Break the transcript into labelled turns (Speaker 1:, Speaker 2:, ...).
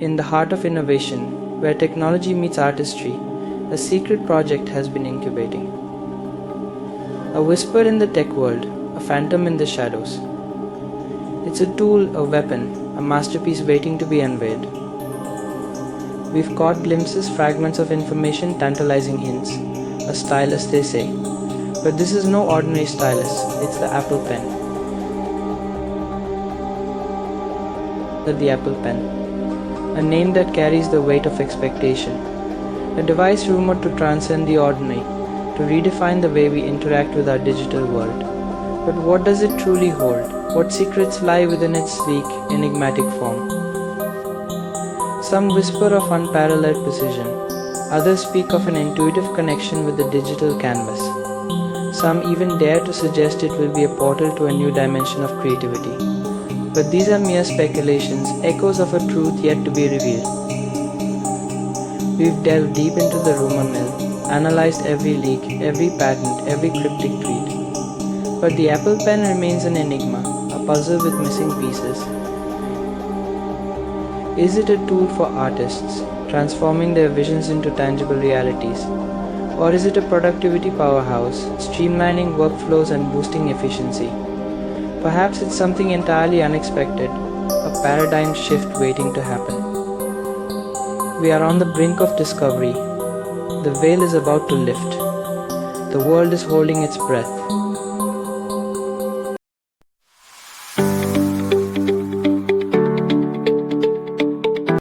Speaker 1: In the heart of innovation, where technology meets artistry, a secret project has been incubating. A whisper in the tech world, a phantom in the shadows. It's a tool, a weapon, a masterpiece waiting to be unveiled. We've caught glimpses, fragments of information, tantalizing hints. A stylus, they say. But this is no ordinary stylus, it's the Apple Pen. The Apple Pen, a name that carries the weight of expectation, a device rumored to transcend the ordinary, to redefine the way we interact with our digital world. But what does it truly hold? What secrets lie within its sleek, enigmatic form? Some whisper of unparalleled precision, others speak of an intuitive connection with the digital canvas. Some even dare to suggest it will be a portal to a new dimension of creativity. But these are mere speculations, echoes of a truth yet to be revealed. We've delved deep into the rumor mill, analyzed every leak, every patent, every cryptic tweet. But the Apple Pen remains an enigma, a puzzle with missing pieces. Is it a tool for artists, transforming their visions into tangible realities? Or is it a productivity powerhouse, streamlining workflows and boosting efficiency? Perhaps it's something entirely unexpected, a paradigm shift waiting to happen. We are on the brink of discovery. The veil is about to lift. The world is holding its breath.